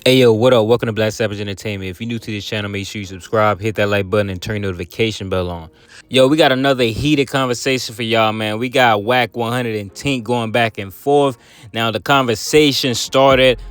Hey yo, what up? Welcome to Black Savage Entertainment. If you're new to this channel, make sure you subscribe, hit that like button, and turn notification bell on. Yo, we got another heated conversation for y'all, man. We got Wack 100 and Tink going back and forth. Now the conversation started.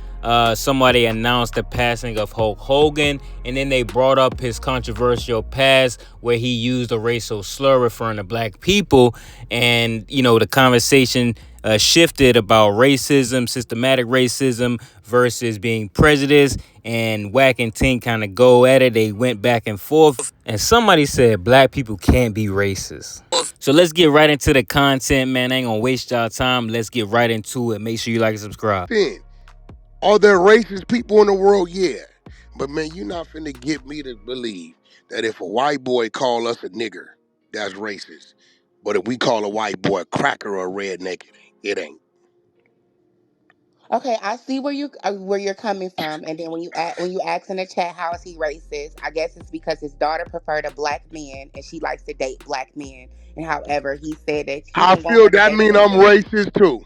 Somebody announced the passing of Hulk Hogan, and then they brought up his controversial past where he used a racial slur referring to black people, and the conversation shifted about racism, systematic racism versus being prejudiced, and Wack and Tink kind of go at it. They went back and forth, and somebody said black people can't be racist. So let's get right into the content, man. I ain't gonna waste y'all time. Let's get right into it. Make sure you like and subscribe. Are there racist people in the world? Yeah. But man, you're not finna get me to believe that if a white boy call us a nigger, that's racist. But if we call a white boy a cracker or a redneck, it ain't. Okay, I see where you're coming from, and then when you ask in the chat how is he racist, I guess it's because his daughter preferred a black man and she likes to date black men. And however, he said that he I didn't want feel her to that date a mean I'm nigga. racist too.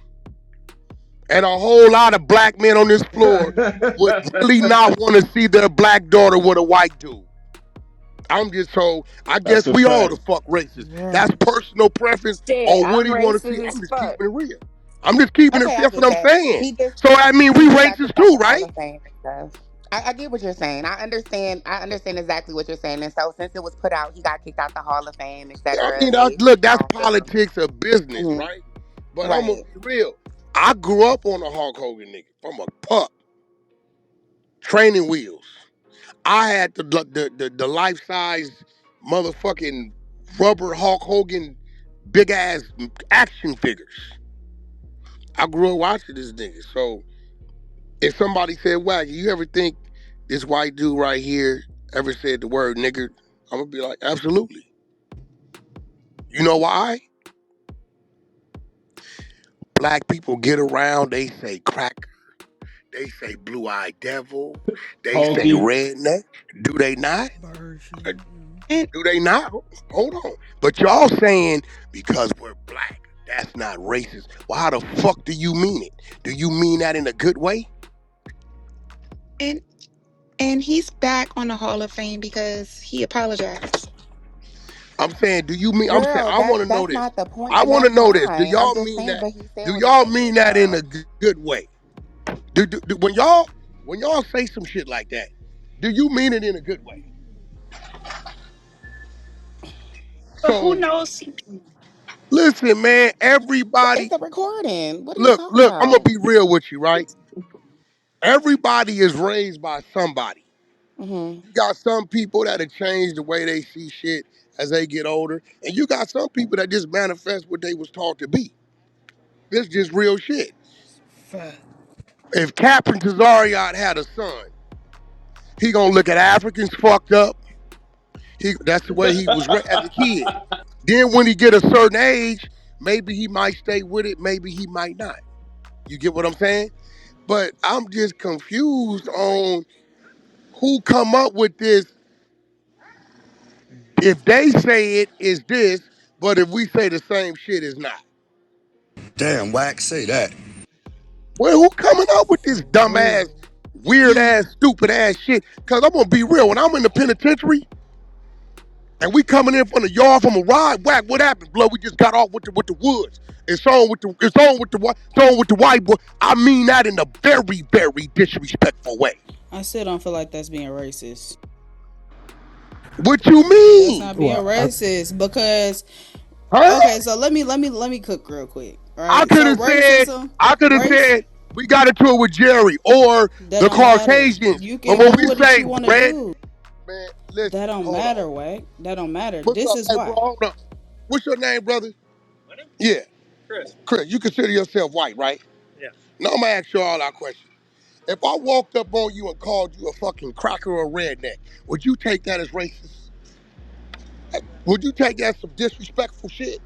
And a whole lot of black men on this floor would really not want to see their black daughter with a white dude. I'm just told, I That's guess a we all the fact. fuck racist. That's Right. personal preference Shit, on what I'm he want to see. racist I'm as just keeping fuck. it real. I'm just keeping it. Okay, I That's what get I'm that. saying. He just So I mean, we he just got racist kicked out too, the Hall right? of Fame and stuff. I get what you're saying. I understand exactly what you're saying. And so since it was put out, he got kicked out the Hall of Fame, I etc. mean, They, look, that's filmed him. politics of business, Hmm. right? But I'm gonna Right. be real. I grew up on a Hulk Hogan nigga from a pup, training wheels. I had the life size motherfucking rubber Hulk Hogan big ass action figures. I grew up watching this nigga. So if somebody said, "Wack, you ever think this white dude right here ever said the word nigger?" I'm gonna be like, absolutely. You know why? Black people get around, they say cracker, they say blue-eyed devil, they say Hoagie. redneck. Do they not? Uh, And Do they not? Hold on. But y'all saying because we're black, that's not racist. Well, how the fuck do you mean it? Do you mean that in a good way? And and he's back on the Hall of Fame because he apologized. I'm saying, do you mean? I'm saying, girl, I want that's to know that's this. not the point, I and want to that's know this. Do fine. I'm y'all just mean saying, that? but he said Do what he y'all mean said, that in though. a good way? When y'all say some shit like that, do you mean it in a good way? But who So knows? listen, man. It's Everybody, a recording. What are you look, talking look. I'm gonna about? be real with you, right? Everybody is raised by somebody. Hmm. You got some people that'll change the way they see shit as they get older, and you got some people that just manifest what they was taught to be. This just real shit. If Captain Tazariot had a son, he gonna look at Africans fucked up. That's the way he was as a kid. Then when he get a certain age, maybe he might stay with it, maybe he might not. You get what I'm saying? But I'm just confused on who come up with this. If they say it is this, but if we say the same shit, it's not. Damn, Wack, say that. Well, who coming up with this dumb ass, weird ass, stupid ass shit? Cause I'm gonna be real. When I'm in the penitentiary and we coming in from the yard from a ride, Wack, what happened, blood? We just got off with the woods. It's on with the white boy. I mean that in a very, very disrespectful way. I still don't feel like that's being racist. What you That's mean? not being racist because Huh? okay, so let me cook real quick. I Right? could So have said, racism, I could have race said, we got into it with Jerry or that the don't matter. Caucasians. You But can when do we what say you want to red, do. man, listen, That don't hold on. matter, Wack. That don't matter. What's This up? is Hey, bro, why. hold up. What's your name, brother? Yeah. Chris, you consider yourself white, right? Now I'm gonna ask you all our questions. If I walked up on you and called you a fucking cracker or redneck, would you take that as racist? Would you take that as some disrespectful shit?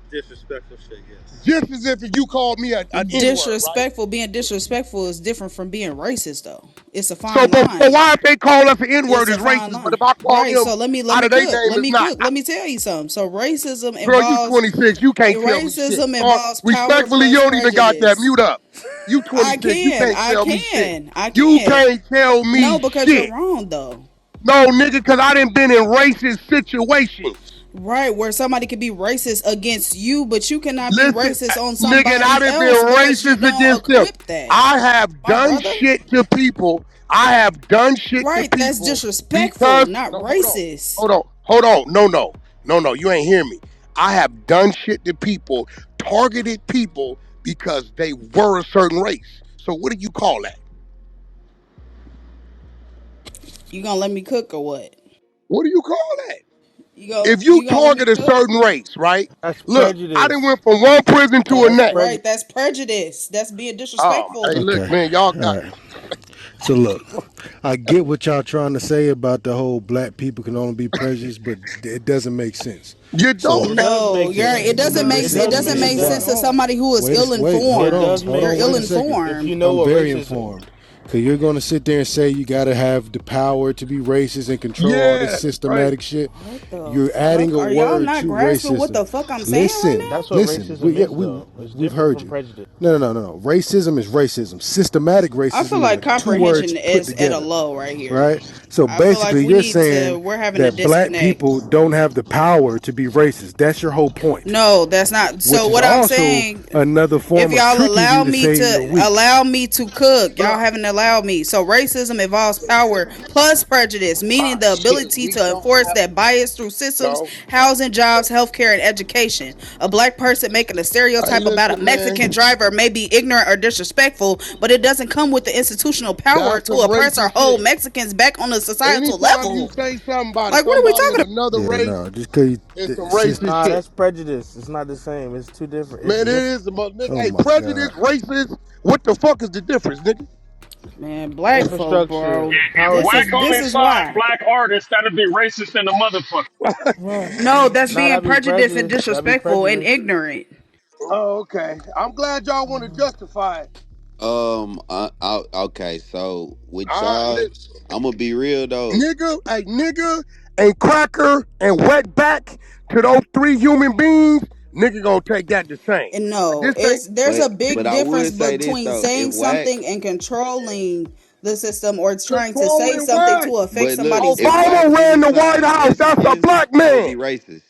Just as if you called me an N-word, right? Being disrespectful is different from being racist though. It's a So, fine but line. why if they call us an N-word It's is a fine racist, but line. if I call Right. them So let out me of their cook. name, Let it's me not? cook. Let me tell you something. So Girl, you 26, you can't tell me shit. racism involves power Respectfully, you plus don't even got that. prejudice. Mute up. You I 26. You can. can't I tell me shit. can. I You can. can't tell No, me because you're shit. wrong though. No, nigga, because I done been in racist situations. Right, where somebody could be racist against you, but you cannot be Listen, racist on nigga, and I somebody done been else because you racist don't against them. equip that. I have My done brother. shit to people. I have done shit to Right, that's people disrespectful, because not no, racist. hold on. No. You ain't hear me. I have done shit to people, targeted people because they were a certain race. So what do you call that? You gonna let me cook or what? What do you call that? You go If you you gonna let me target a cook? certain race, right? That's Look, I done prejudice. went from one prison to a That's next. Right, prejudice. that's prejudice. That's being Oh, hey, disrespectful. look, Okay. man, y'all All got right. So look, I get what y'all trying to say about the whole black people can only be prejudiced, but it doesn't make sense. you don't. So It does No, make you're right. sense. It doesn't make It listen, it does doesn't make make listen. sense sense. to somebody who is ill It informed. does Hold make You're on. ill Wait a sense. second. If informed. you know I'm what very racism informed. Cause you're gonna sit there and say you gotta have the power to be racist and control all this Yeah, right. systematic shit. What the You're adding fuck? a Are y'all word not to grasping what racism. the fuck I'm saying Listen, right that's what listen. racism is though. It's We've different heard from you. prejudice. No. Racism is racism. Systematic now? I feel racism is like like two words comprehension put is at a together, low right here. right? So I feel like basically, we you're need to. saying We're having a that black disconnect. people don't have the power to be racist. That's your whole point, No, that's not. So which is what I'm also saying, another if form of y'all tricking you to say you're weak. allow me to cook, y'all Bro, haven't allowed me. So racism involves power plus prejudice, meaning the shit, ability we to don't enforce have that bias through systems, no. housing, jobs, healthcare, and education. A black person making a Hey, stereotype about a listen, Mexican man, driver may be ignorant or disrespectful, but it doesn't come with the institutional power that's to some oppress or racist hold shit. Mexicans back on a societal Anytime you level. say something about Like, what are we somebody talking of about? another Yeah, race, no, just cause it's some it's just, racist Nah, shit. that's prejudice. It's not the same. It's two different. It's Man, it different. is the most nigga. oh Hey, my prejudice, god. racist. What the fuck is the difference, nigga? Man, black folk, Infrastructure, bro. power This Wack is systems. this only is signed why. black artists. That'd be racist in the motherfucker. Right. No, that's Nah, being that'd be prejudiced and prejudice. That'd be disrespectful and prejudice. ignorant. Oh, okay. I'm glad y'all want to justify it. Okay, so with All right, y'all, I'm gonna be real though. nigga, and cracker and wetback to those three human beings. Nigga gonna take that the same. And no, This ain't it's there's But a but big I difference would say this between though. If saying Wack, something and controlling the system or trying to say controlling something what? to affect but look, somebody's if life. Wack Obama ran didn't the White sign House. That's a Mexicans, black that would man. be racist.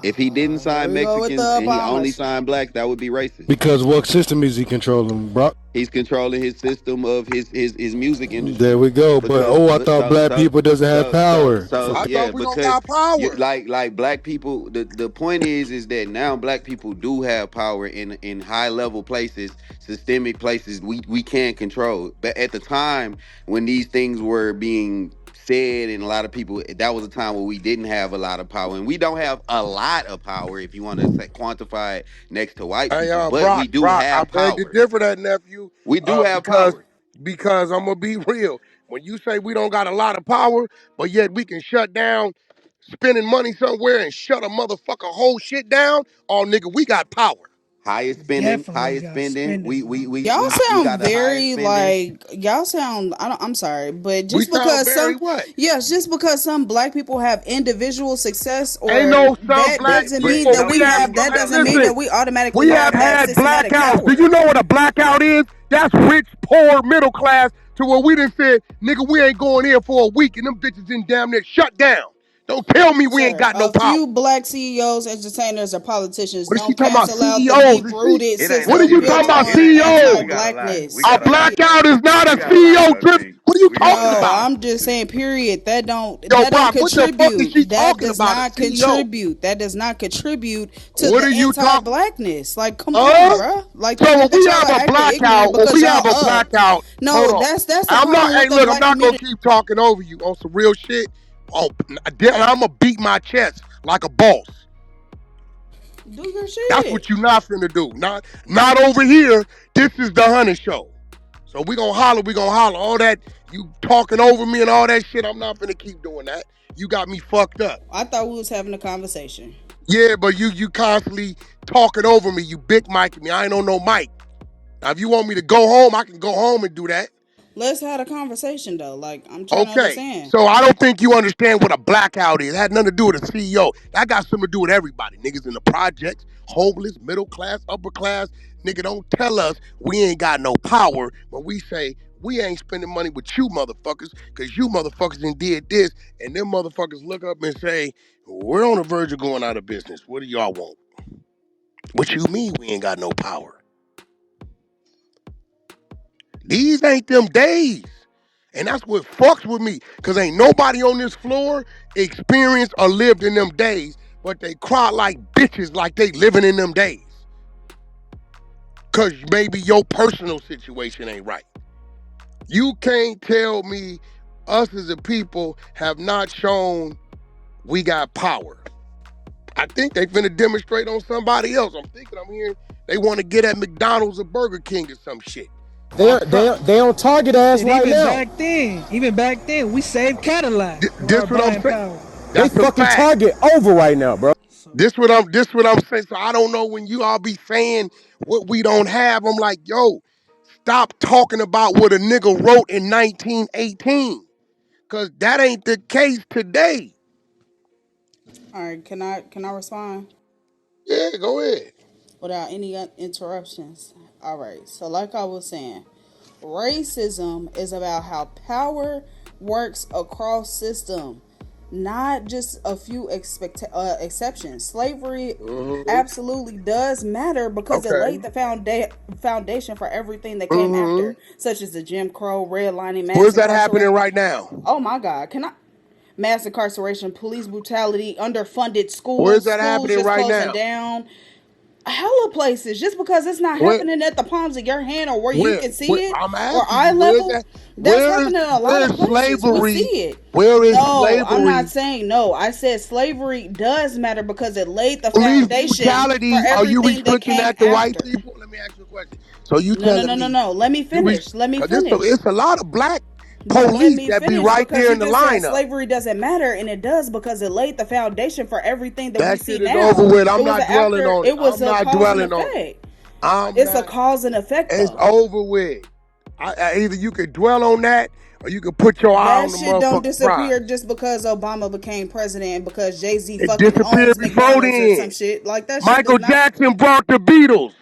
If he didn't Here sign we go with the Mexicans and he only Obamas. signed blacks, that would be racist. Because what system is he controlling, Brock? He's controlling his system of his music There industry we go. But because oh, I but thought black people doesn't have power. so I yeah, thought we don't because got you power. like black people, the point is that now black people do have power in high level places, systemic places we can't control. But at the time when these things were being said, and a lot of people, that was a time where we didn't have a lot of power, and we don't have a lot of power if you want to say, quantify it next to white Hey, people, but we Brock, do Brock, I have beg to power. differ that nephew, We do have because power. I'm gonna be real. When you say we don't got a lot of power, but yet we can shut down spending money somewhere and shut a motherfucker whole shit down, oh nigga, we got power. Definitely Highest got spending. spending power. Y'all We sound got the highest very spending. like y'all sound I don't I'm sorry, but We just sound because very some what? yes, just because some black people have individual success Ain't or no some that black doesn't mean people. that We we have have that doesn't mean listen. that we We automatically have have that had systematic blackouts. Do power. you know what a blackout is? That's rich, poor, middle class. To where we done said, nigga, we ain't going here for a week, and them bitches in damn near shut down. Don't tell me we ain't Sir, got no a power. few black CEOs, entertainers, or politicians What is she don't talking about? cancel out the CEOs? deep Is she? rooted It ain't What no are system you talking built about? CEOs. It on ain't no CEOs? we got a lot. We anti-blackness. A got a lot. blackout is not We a got a lot CEO, of Trips. things. What are you We got a talking No, lot of about? I'm just saying, period. Yo, That don't Brock, what the fuck is she contribute. That talking does about? A not CEO? contribute. That does not contribute to What the are you talking? anti-blackness. Like, come on, Huh? bruh. Like the So when fact that we y'all have are a acting blackout, ignorant when because we y'all have a up. blackout, hold No, on. that's the I'm not. problem Hey, with the look, I'm black not gonna community. keep talking over you on some real shit. Oh, then I'm gonna beat my chest like a boss. Do your That's shit. what you not finna do. Not over here. This is the Honey Show. So we gonna holler. We gonna holler. All that you talking over me and all that shit. I'm not finna keep doing that. You got me fucked up. I thought we was having a conversation. Yeah, but you constantly talking over me. You big mic me. I ain't on no mic. Now, if you want me to go home, I can go home and do that. let's have a conversation though. Like I'm trying to Okay, understand. so I don't think you understand what a blackout is. It had nothing to do with a CEO. That got something to do with everybody. Niggas in the projects, homeless, middle class, upper class. Nigga, don't tell us we ain't got no power when we say we ain't spending money with you motherfuckers because you motherfuckers done did this, and them motherfuckers look up and say, we're on the verge of going out of business. What do y'all want? What you mean we ain't got no power? These ain't them days. And that's what fucks with me. Cause ain't nobody on this floor experienced or lived in them days, but they cry like bitches like they living in them days. Cause maybe your personal situation ain't right. You can't tell me us as a people have not shown we got power. I think they finna demonstrate on somebody else. I'm hearing they want to get at McDonald's or Burger King or some shit. Or something. They on target ass Shit, right now. even back then, we saved Cadillac with our This what I'm buying saying. power. They That's a fucking fact. target over right now, bro. So This what I'm saying. So I don't know when you all be saying what we don't have. I'm like, yo, stop talking about what a nigga wrote in 1918. Cause that ain't the case today. All right, can I respond Yeah, go ahead. without any interruptions? All right. So like I was saying, racism is about how power works across system, not just a few exceptions. Slavery Mm-hmm. absolutely does matter because it Okay. laid the foundation for everything that came Mm-hmm. after, such as the Jim Crow, redlining, mass Where's that happening incarceration. right now? Oh my God, can I? Mass incarceration, police brutality, underfunded Where's schools, that schools happening just right closing now? down, hella places. Just because it's not Where happening at the palms of your hand or where you where can where see it I'm or asking eye you, where's level, that that's happening in a lot where of is places. We see slavery? it. Where is No, I'm not slavery? saying no. I said slavery does matter because it laid the Police foundation for brutality, are you everything that restricting came that to white after. people? Let me ask you a question. So you No, no, telling no, no, me no. Let me you finish. Let me because finish. it's a lot of black Let police me that be finish right because there you in the just said lineup. slavery doesn't matter, and it does because it laid the foundation for everything that we That see shit is over now. with. It I'm was not a dwelling after. on it. It was I'm a not cause and dwelling on it. effect. I'm It's a not. cause and effect It's though. over with. Either you can dwell on that or you can put your eye That on the shit don't motherfucking prize. disappear just because Obama became president and because Jay Z It fucking disappeared owns before McDonald's or some then. shit. Like that shit does Michael not. Jackson brought the Beatles.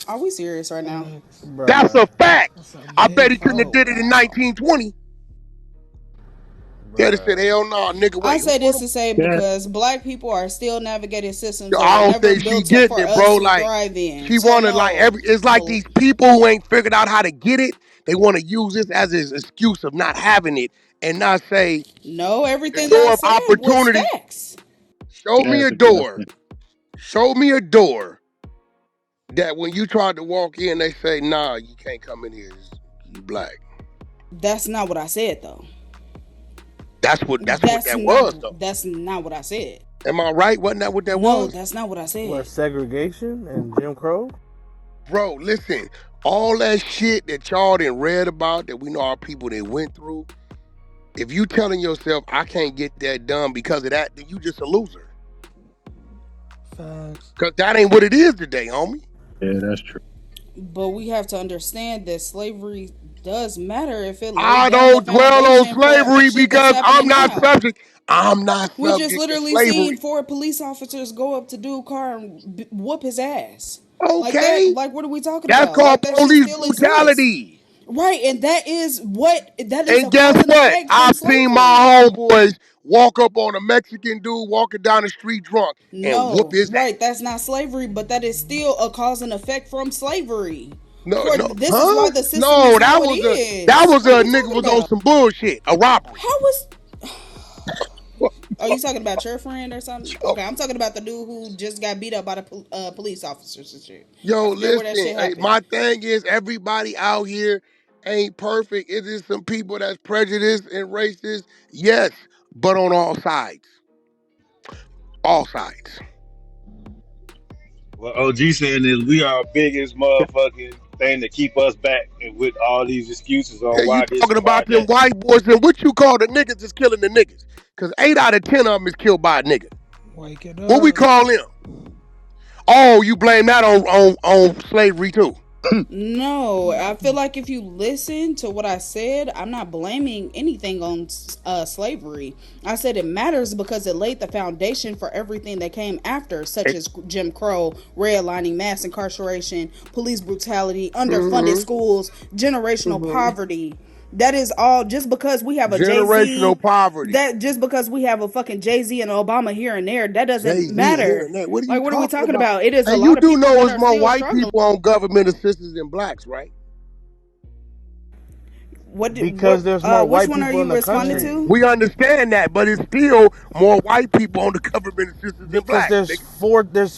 Are we serious right now? facts. That's Bruh. a fact. That's a I big bet he couldn't have fact. Oh did it in wow. 1920. He'd have said, Bruh. hell no, nigga, I wait, who say wrote this them? to say Yeah, because black people are still navigating systems that were I don't never think she built up getting for it, bro. us to Like, thrive in. she So wanna like no, it's like these people who ain't figured out how to get it, they wanna use this as an excuse of not having it and not say no, the everything that I door of said was opportunity. facts. Show me that's a a door. question. Show me a door that when you tried to walk in, they say, nah, you can't come in here. You black. That's not what I said though. That's what that was though. That's not what I said. Am I right? Wasn't that what that No, was? that's not what I What, said. segregation and Jim Crow? Bro, listen, all that shit that y'all done read about that we know our people that went through, if you telling yourself I can't get that done because of that, then you just a loser. Facts. Cause that ain't what it is today, homie. Yeah, that's true. But we have to understand that slavery does matter if it laid I down the don't dwell on foundation for slavery shit that's because happening now. I'm not We just subject to literally seen slavery. 4 police officers go up to dude car and whoop his ass. Like that, Okay. like what are we talking That's about? called Like that shit police still exists. brutality. Right, and that is And a guess cause and what? effect from I've seen slavery. my homeboys walk up on a Mexican dude walking down the street drunk and whoop No, his ass. right, that's not slavery, but that is still a cause and effect from slavery. No, For no, this is why huh? the system is No, how it that is. was What are a we nigga talking was on about? some bullshit, a robbery. How was What Are the you talking about your friend or something? fuck? Okay, I'm talking about the dude who just got beat up by the police officers and shit. I Yo, forget where that listen, shit happened. my thing is everybody out here ain't perfect. Is there some people that's prejudiced and racist? Yes, but on all sides. All sides. What OG saying is we are biggest motherfucking thing to keep us back and with all these excuses Yeah, on you why this talking and why about them that. white boys and what you call the niggas is killing the niggas. Cause 8 out of 10 of them is killed by a nigga. Wake it What we up. call them? Oh, you blame that on slavery too. No, I feel like if you listen to what I said, I'm not blaming anything on slavery. I said it matters because it laid the foundation for everything that came after, such as Jim Crow, redlining, mass incarceration, police brutality, underfunded Mm-hmm. schools, generational Mm-hmm. poverty. That is all just because we have a Jay Generational Z. poverty. That just because we have a fucking Jay Z and Obama here and there, that doesn't Jay-Z and here matter. and there. What are you Like, what are we talking talking about? about? It is a And you lot of do people know that it's are more still white struggling. people on government assistance than blacks, right? because there's more Which white one are people in you the responding country. to? We understand that, but it's still more white people on the government assistance than Because blacks, there's nigga.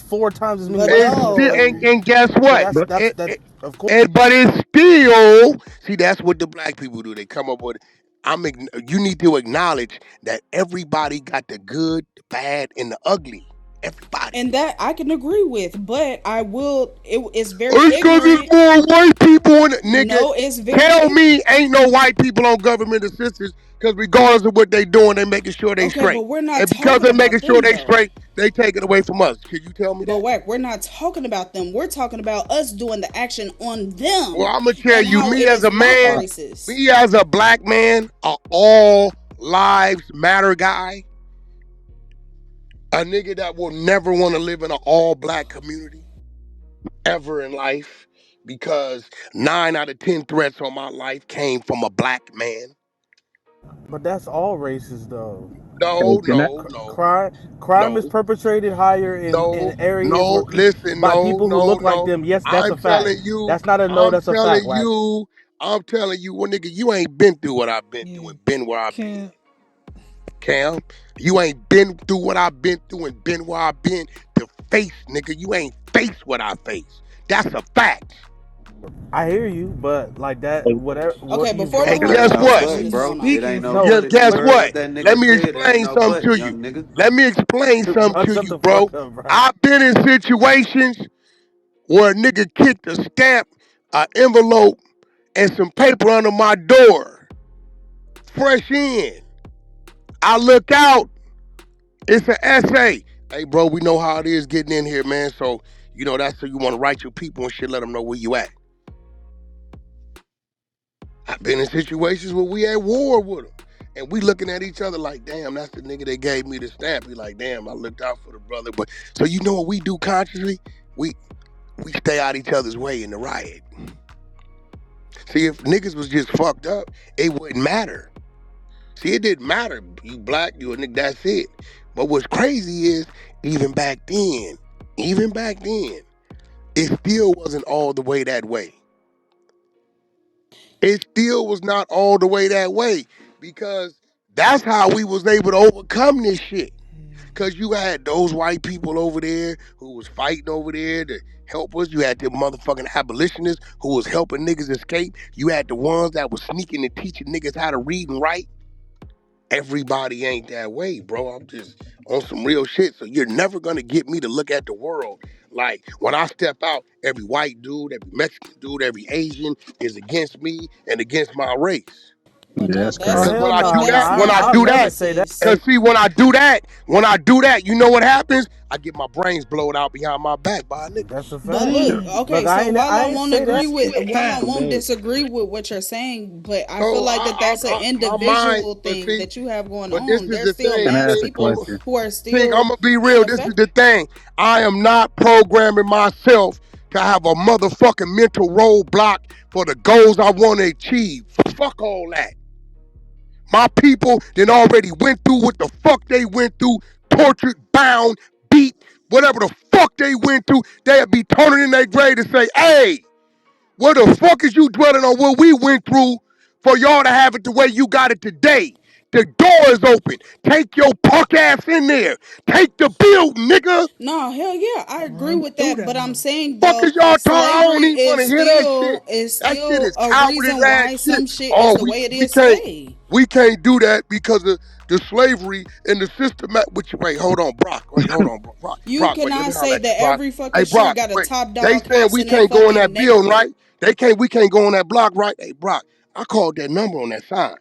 four times as many But white And people in the still, no. country. and guess So what? that's that of course. But it's still, see, that's what the black people do. They come up with, you need to acknowledge that everybody got the good, the bad, and the ugly. Everybody. And that I can agree with, but I will. It's very It's because ignorant. there's more white people in it, nigga. No, it's very Tell me ain't no white people on government assistance because regardless of what they doing, they making sure they okay, but straight. we're not And because talking they're making about sure them they though. straight, they take it away from us. Can you tell me But that? Wack, we're not talking about them. We're talking about us doing the action on Well, them I'm gonna tell and you, how me it as is a not man, racist. me as a black man, a all lives matter guy, a nigga that will never want to live in an all black community ever in life because 9 out of 10 threats on my life came from a black man. But that's all races though. No, Can I? no, no, Crime is no, perpetrated higher in no, areas where no. Listen, by no, people who no, look like no. them. Yes, that's I'm a fact. telling you, That's not a no, I'm that's a fact, telling Wack. you, I'm telling you, well, nigga, you ain't been through what I've been through Yeah. and been where I've been. Can Cam, you ain't been through what I've been through and been where I've been to face, nigga. You ain't faced what I face. That's a fact. I hear you, but like that, whatever Okay, what you've before been the And whole It through. ain't guess no what? conversation but, is bro. going It on. ain't speaking no No, but. Just If you guess what heard what? what that Let nigga me said, it ain't explain no something but, to young you. nigga. Let me explain something bro, to shut you, the bro. fuck up, bro. I've been in situations where a nigga kicked a stamp, an envelope, and some paper under my door. Fresh in. I look out, it's an essay. Hey, bro, we know how it is getting in here, man. So, that's so you want to write your people and shit, let them know where you at. I've been in situations where we at war with them. And we looking at each other like, damn, that's the nigga that gave me the stamp. He like, damn, I looked out for the brother. But so you know what we do consciously? We stay out each other's way in the riot. See, if niggas was just fucked up, it wouldn't matter. See, it didn't matter. You black, you a nigga, that's it. But what's crazy is, even back then, even back then, it still wasn't all the way that way. It still was not all the way that way because that's how we was able to overcome this shit. Cause you had those white people over there who was fighting over there to help us. You had the motherfucking abolitionists who was helping niggas escape. You had the ones that was sneaking and teaching niggas how to read and write. Everybody ain't that way, bro. I'm just on some real shit. So you're never gonna get me to look at the world like when I step out, every white dude, every Mexican dude, every Asian is against me and against my race. But Yeah, no, that's Oh that's crazy. Cause when hell I but do no, no, that, that's when I I'll not do never that, say that. cause racist. see, when I do that, you know what happens? I get my brains blown out behind my back by a nigga. That's a But fact. look, damn. Look, okay, so while I I ain't won't say agree that. with, while I Too won't bad. disagree with what you're saying, but I feel So like that's an my mind, individual but thing see, that you have going but this on. is There's the still thing, Can I mass ask a Tink. people question? who are Tink, I'm still gonna be being real. This is affected. the thing. I am not programming myself to have a motherfucking mental roadblock for the goals I want to achieve. Fuck all that. My people then already went through what the fuck they went through, tortured, bound, beat, whatever the fuck they went through. They'll be turning in their grave to say, hey, where the fuck is you dwelling on what we went through for y'all to have it the way you got it today? The door is open. Take your punk ass in there. Take the building, nigga. No, hell yeah, I agree Run with through that. that But I'm mother. saying Fuck though, is y'all talking? I don't slavery even want is to hear that shit. still is That shit still is a cowardice reason ass why shit. some shit is Oh, the way it we is can't today. we can't do that because of the slavery and the system. Which wait, hold on, Brock. Wait, hold on, Brock. You Brock, wait. Let me cannot holler say at you, that Brock. every Hey, fucking shit Brock. got a Wait. top They dog saying house we in that can't go in fucking that building, neighborhood. right? We can't go on that block, right? Hey, Brock. I called that number on that sign.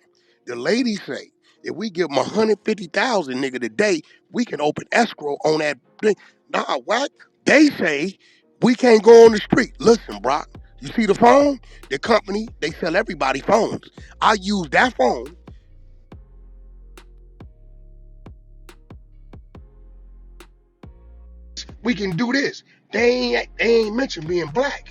The lady say if we give them 150,000, nigga, today, we can open escrow on that thing. Nah, what? They say we can't go on the street. Listen, Brock. You see the phone? The company, they sell everybody phones. I use that phone. We can do this. They ain't mentioned being black.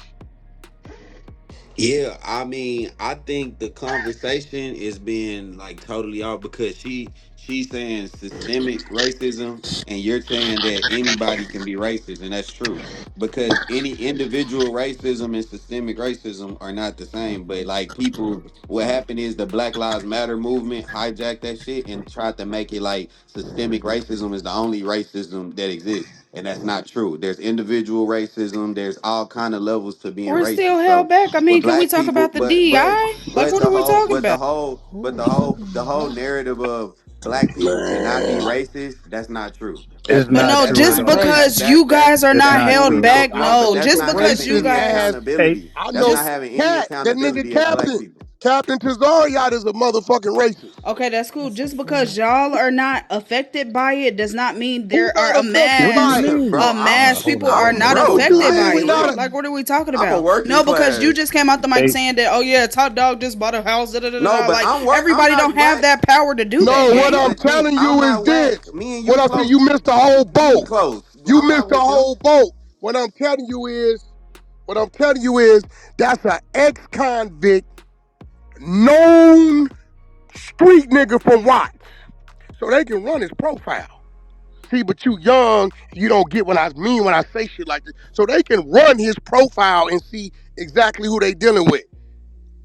Yeah, I mean, I think the conversation is being like totally off because she's saying systemic racism and you're saying that anybody can be racist, and that's true. Because any individual racism and systemic racism are not the same. But like people, what happened is the Black Lives Matter movement hijacked that shit and tried to make it like systemic racism is the only racism that exists. And that's not true. There's individual racism, there's all kind of levels to being We're still racist. held So back. I with mean, can we black talk people, about the DI? Like, what are we talking about? Who are we talking the whole about? narrative of black people cannot be Man, racist, that's not true. It's But not no, That's true just at not all. crazy. because you guys are It's not that's not held holding true. no back, I account, no, know that's just not because having you racist any guys, ass. Hey, accountability. I That's know not having any Cat, that nigga accountability as black Captain. people. Captain Tazariot is a motherfucking racist. okay, that's cool. That's a Just because fact. y'all are not affected by it does not mean Who there are not affected what do you by it? mean? Bro, people Hold on, are hold not on, hold bro, What you affected on. mean by we for not? it. real. Like, what are we talking I'm a about? working No, because you class. just came out the mic Hey, saying that, oh yeah, top dog just bought a house, da da da No, da. but Like, I'm everybody not don't have whack. that power to do that, No, what gang. I'm But D, telling I'm you is not this. whack. Me and What you I'm saying, close. you missed the whole We boat. close. You I'm not missed the with them. whole boat. What I'm telling you is, what I'm telling you is, that's an ex-convict, known street nigga from Wack. So they can run his profile. See, but you young, you don't get what I mean when I say shit like this. So they can run his profile and see exactly who they dealing with.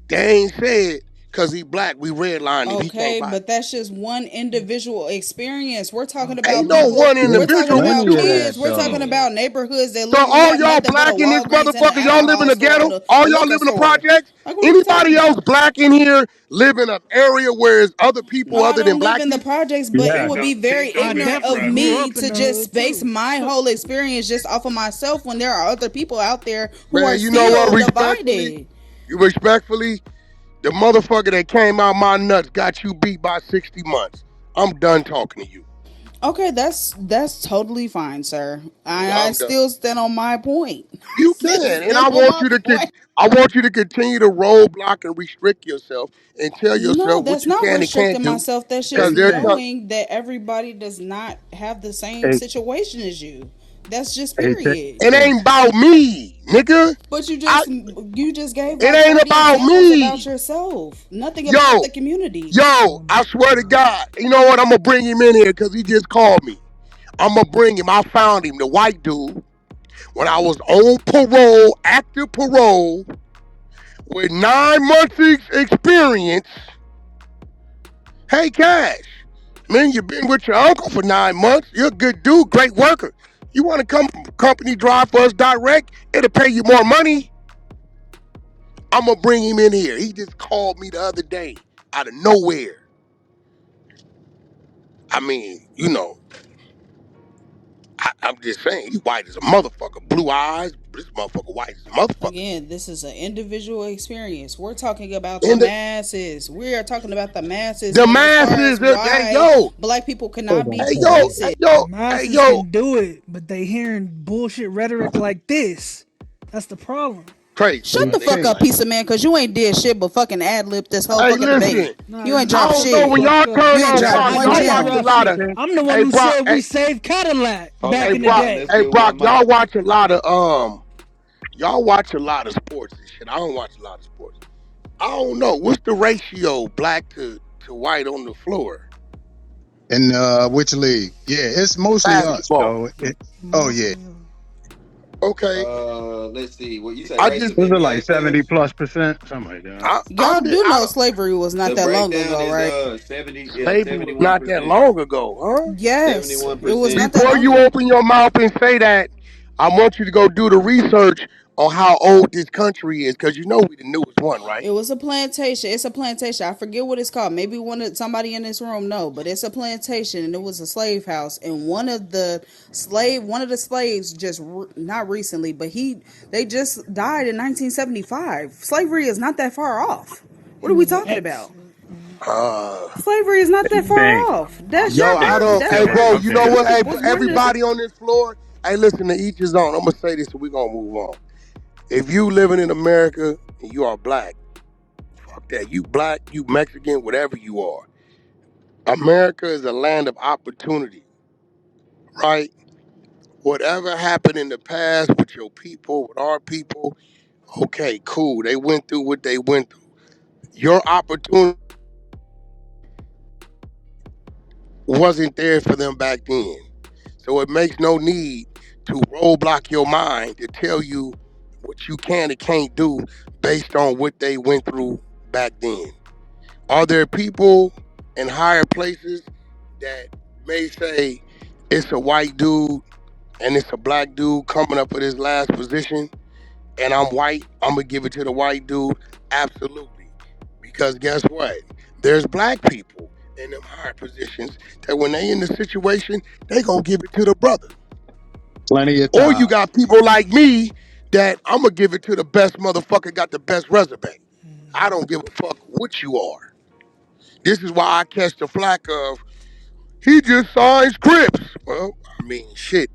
They ain't said, cause he black, we redlined him. He can't Okay, buy. but that's just one individual experience. We're talking Ain't about Okay. no people, one we're There's talking individual. What about you plenty of mean? that kids, we're talking though. about neighborhoods that So literally all have y'all nothing but a black in this Walgreens and an motherfucker, y'all live in alcohol the store ghetto? and All a y'all liquor live in the store. projects? Like, what are we Anybody talking else about? black in here live in an area where it's other No, people I other than don't live black in the people? projects, but it Yeah. would be very I ignorant of definitely grew me up in to the just hood base too. my whole experience just off of myself when there are other people out there who are Man, you know what? still Respectfully, divided. the motherfucker that came out my nuts got you beat by 60 months. I'm done talking to you. Okay, that's totally fine, sir. I I'm done. still stand on my point. I You still can, and stand on my point. I want you to continue to roadblock and restrict yourself and tell No, yourself what that's you not can and can't restricting do. myself. That's just Cause Hey, there's hey, some, knowing that everybody does not have the same hey, situation as you. That's just hey, check, period. it hey, ain't about me, nigga. But I you just gave It like ain't 30 about examples about me. yourself. Nothing about Yo, the community. yo, Oh I my swear to god. God, you know what? I'm gonna bring him in here because he just called me. I'm gonna bring him. I found him, the white dude, when I was on parole, active parole, with 9 months experience. Hey, Cash, man, you've been with your uncle for 9 months. You're a good dude, great worker. You want to come company drive for us direct? It'll pay you more money. I'm gonna bring him in here. He just called me the other day out of nowhere. I mean, I'm just saying, he white as a motherfucker. Blue eyes, this motherfucker white as a motherfucker. Again, this is an individual experience. We're talking about the And masses. We are talking about the masses, the and as far masses, as hey why yo, black people hold cannot be on, hey hold yo, on. hey racist. The yo, hey masses yo, can do it, but they hearing bullshit rhetoric like this. That's the problem. crazy, Shut Hey, the man. They fuck check. up, like, piece of man, because you ain't did shit but fucking ad lib this whole hey, fucking listen, debate. Nah, You ain't you I dropped don't shut know the when shit. y'all fuck up. turn You ain't on dropped Nah, Brock. one Y'all you watch a gem. drop lot shit. of, I'm the one hey who Brock, said we saved Cadillac Hold back on, hey in the Brock, y'all. day. Let's hey get Brock, one y'all mic. watch a lot of y'all watch a lot of sports and shit. I don't watch a lot of sports. I don't know what's the ratio black to white on the floor. In which league? Yeah, it's mostly us, Basketball. bro. Oh yeah, Mostly. Okay, Let's see. What you say I race just of Was it like NBA 70 players? plus percent, something like that? Y'all I'm just do I know don't. slavery was not The that long breakdown ago, is right? 70, Slavery was not that 71%. long ago, huh? Yes, it was 71%. not that Before long you ago. open your mouth and say that, I want you to go do the research on how old this country is, because you know we the newest one, right? It was a plantation. It's a plantation. I forget what it's called. Maybe somebody in this room know, but it's a plantation, and it was a slave house. And one of the slaves just not recently, but they just died in 1975. Slavery is not that far off. What He are we was an talking ex. about? Uh, Slavery is not that far Dang. off. That's yo, Jack. I don't. That's Hey, Martin bro, Luther you know Okay. what? Hey, King was born in this. everybody on this floor. Hey, listen, to each his own. I'm gonna say this, and we gonna move on. If you living in America and you are black, fuck that. You black, you Mexican, whatever you are. America is a land of opportunity, right? Whatever happened in the past with your people, with our people, okay, cool. They went through what they went through. Your opportunity wasn't there for them back then. So it makes no need to roadblock your mind to tell you what you can and can't do based on what they went through back then. Are there people in higher places that may say it's a white dude and it's a black dude coming up for this last position and I'm white, I'm gonna give it to the white dude? Absolutely. Because guess what? There's black people in them higher positions that when they in the situation, they gonna give it to the brother. Plenty of Or you time. got people like me that I'm gonna give it to the best motherfucker got the best resume. I don't give a fuck what you are. This is why I catch the flack of he just signs Crips. Well, I mean, shit.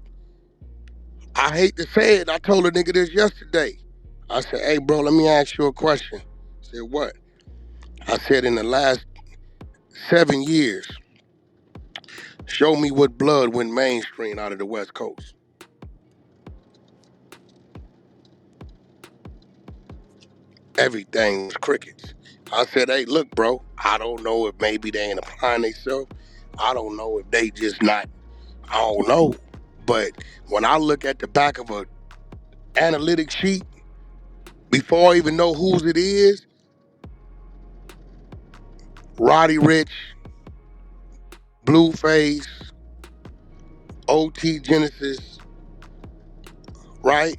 I hate to say it. I told a nigga this yesterday. I said, hey, bro, let me ask you a question. I said, what? I said, in the last 7 years, show me what blood went mainstream out of the West Coast. Everything was crickets. I said, hey, look, bro, I don't know if maybe they ain't applying themselves. I don't know if they just not, I don't know. But when I look at the back of a analytic sheet, before I even know whose it is, Roddy Rich, Blueface, OT Genesis, right?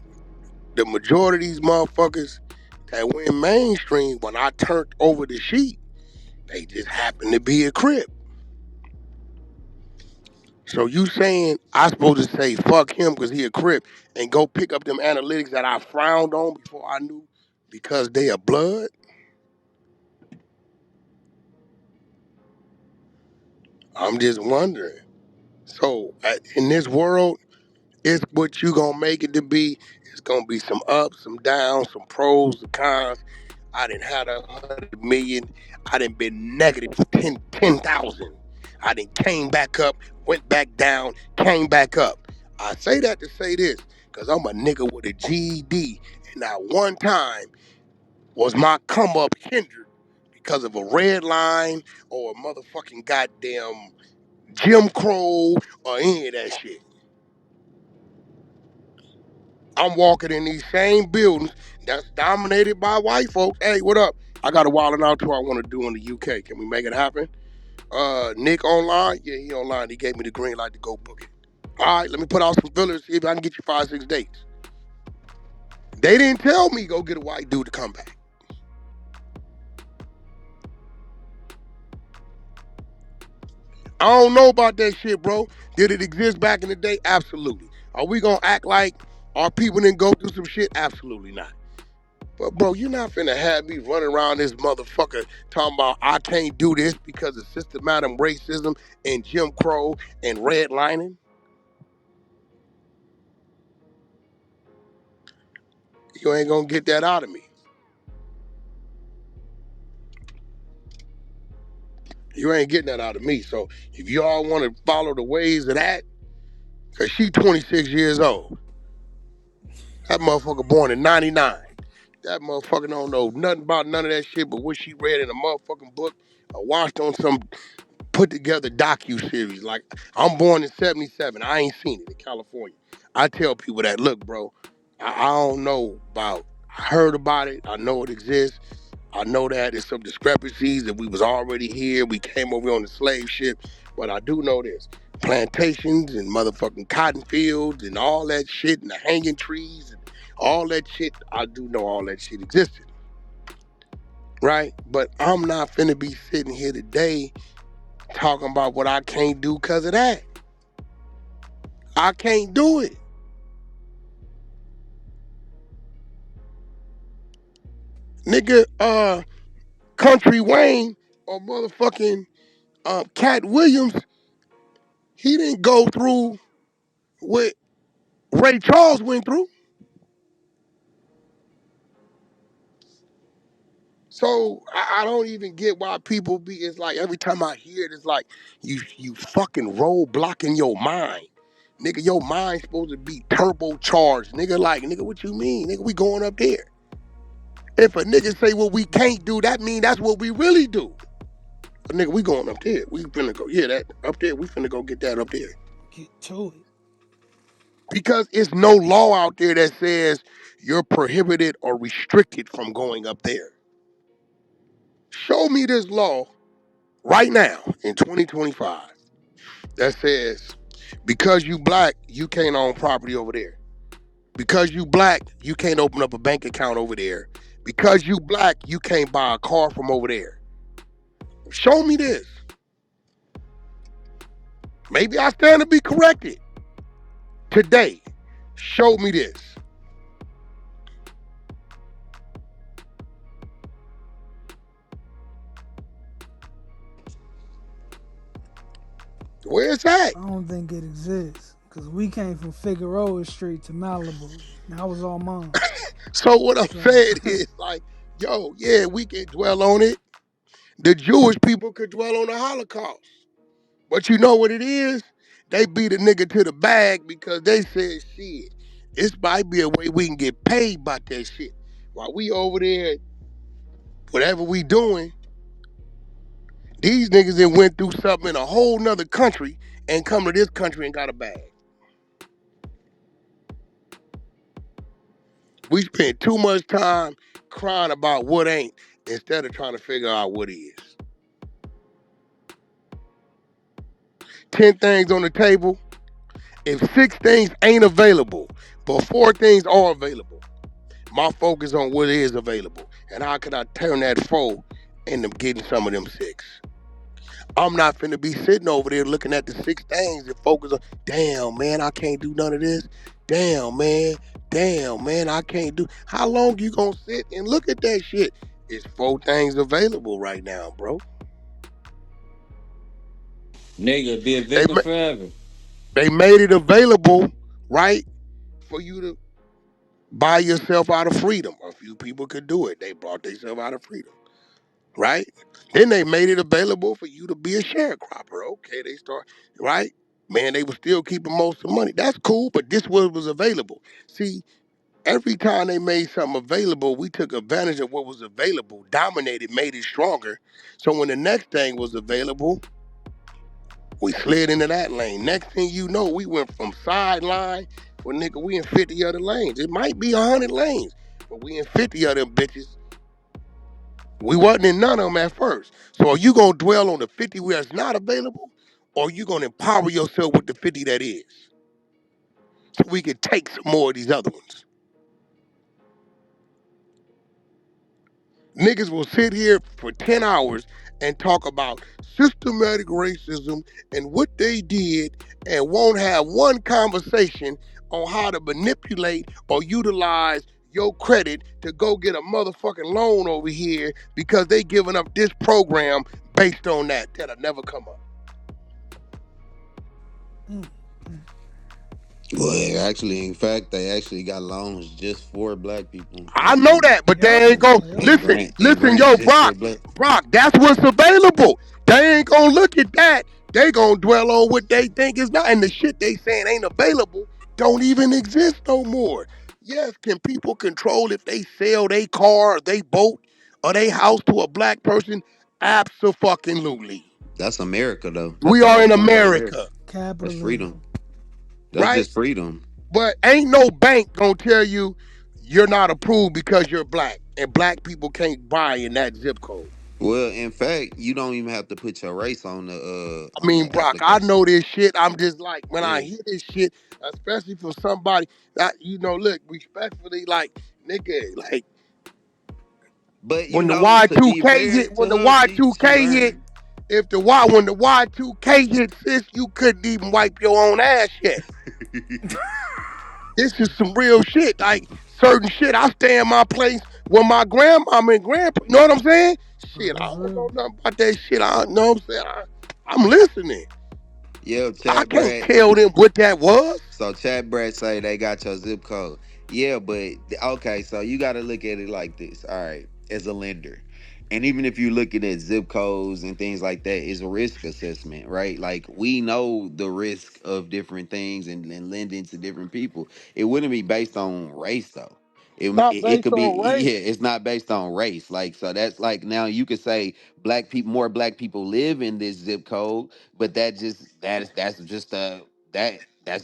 The majority of these motherfuckers that went mainstream, when I turned over the sheet, they just happened to be a Crip. So you saying I supposed to say fuck him because he a Crip and go pick up them analytics that I frowned on before I knew because they are blood? I'm just wondering. So in this world, it's what you gonna make it to be. It's gonna be some ups, some downs, some pros, some cons. I didn't had 100 million. I didn't been negative 10,000. I didn't came back up, went back down, came back up. I say that to say this, because I'm a nigga with a GED, and not one time was my come up hindered because of a red line or a motherfucking goddamn Jim Crow or any of that shit. I'm walking in these same buildings that's dominated by white folks. Hey, what up? I got a wild and out tour I want to do in the UK. Can we make it happen? Nick online? Yeah, he online. He gave me the green light to go book it. All right, let me put out some fillers, see if I can get you 5, 6 dates. They didn't tell me go get a white dude to come back. I don't know about that shit, bro. Did it exist back in the day? Absolutely. Are we gonna act like our people didn't go through some shit? Absolutely not. But bro, you're not finna have me running around this motherfucker talking about I can't do this because of systematic racism and Jim Crow and redlining. You ain't gonna get that out of me. You ain't getting that out of me. So if y'all want to follow the ways of that, cause she 26 years old. That motherfucker born in 99. That motherfucker don't know nothing about none of that shit but what she read in a motherfucking book or watched on some put together docu-series. Like, I'm born in 77. I ain't seen it in California. I tell people that, look, bro, I don't know about, I heard about it. I know it exists. I know that there's some discrepancies that we was already here. We came over on the slave ship. But I do know this. Plantations and motherfucking cotton fields and all that shit and the hanging trees and all that shit, I do know all that shit existed. Right? But I'm not finna be sitting here today talking about what I can't do because of that. I can't do it. Nigga, Country Wayne or motherfucking Cat Williams, he didn't go through what Ray Charles went through. So I don't even get why people be. It's like every time I hear it, it's like you fucking roadblocking your mind, nigga. Your mind's supposed to be turbocharged, nigga. Like nigga, what you mean, nigga? We going up there. If a nigga say what we can't do, that mean that's what we really do. But nigga, we going up there. We finna go. Yeah, that up there. We finna go get that up there. Get to it. Because it's no law out there that says you're prohibited or restricted from going up there. Show me this law right now in 2025 that says because you black, you can't own property over there. Because you black, you can't open up a bank account over there. Because you black, you can't buy a car from over there. Show me this. Maybe I stand to be corrected. Today, show me this. Where it's at? I don't think it exists because we came from Figueroa Street to Malibu. That was all mine. So what I'm So saying is like, yo, yeah, we can dwell on it. The Jewish people could dwell on the Holocaust. But you know what it is? They beat a nigga to the bag because they said shit. This might be a way we can get paid about that shit. While we over there, whatever we doing, these niggas then went through something in a whole nother country and come to this country and got a bag. We spend too much time crying about what ain't instead of trying to figure out what is. 10 things on the table. If 6 things ain't available, but 4 things are available, my focus on what is available and how can I turn that 4 into getting some of them 6. I'm not finna be sitting over there looking at the 6 things and focus on, damn man, I can't do none of this. Damn man, I can't do. How long you gonna sit and look at that shit? It's 4 things available right now, bro. Nigga, be a They victim forever. they made it available, right, for you to buy yourself out of freedom. A few people could do it. They brought themselves out of freedom, right? Then they made it available for you to be a sharecropper. Okay, they start, right? Man, they were still keeping most of the money. That's cool, but this was available. See, every time they made something available, we took advantage of what was available, dominated, made it stronger. So when the next thing was available, we slid into that lane. Next thing you know, we went from sideline, well, nigga, we in 50 other lanes. It might be 100 lanes, but we in 50 of them bitches. We wasn't in none of them at first. So are you going to dwell on the 50 where it's not available, or are you going to empower yourself with the 50 that is? So we can take some more of these other ones. Niggas will sit here for 10 hours and talk about systematic racism and what they did and won't have one conversation on how to manipulate or utilize your credit to go get a motherfucking loan over here because they giving up this program based on that. That'll never come up. mm, mm. Well, actually, in fact, they actually got loans just for black people I know that, but Yep. they ain't going Yep. and listen, grant listen, grants yo, just for Brock, black. Brock, that's what's available. They ain't gonna look at that. They gonna dwell on what they think is not, and the shit they saying ain't available don't even exist no more. Yes, can people control if they sell their car or they boat or they house to a black person? Absolutely. That's America, though. That's We the are whole in point right there. America, That's freedom. Capitalism. That's right? just freedom. But ain't no bank gonna tell you you're not approved because you're black, and black people can't buy in that zip code. Well, in fact, you don't even have to put your race I on mean, the Brock, I application. know this shit. I'm just like, when I Yeah, hear this shit, especially from somebody that, look, respectfully, like, nigga, like, but when you the know, to be Y2K fair hit, to her, she hit, learned. when the Y2K hit, sis, you couldn't even wipe your own ass yet. This is some real shit. Like, certain shit, I stay in my place with my grandmama and grandpa. You know what I'm saying? Shit, I That's don't know real. nothing about that shit. I know what I'm saying. I'm listening. Yeah, I Chad can't Brad. tell them what that was. So Chad Brad say they got your zip code. Yeah, but okay, so you got to look at it like this. All right, as a lender. And even if you're looking at zip codes and things like that, it's a risk assessment, right? Like we know the risk of different things and lending to different people. It wouldn't be based on race though. Not It based could be, on race. yeah, it's not based on race. Like so that's like now you could say black people, more black people live in this zip code, but that's just that's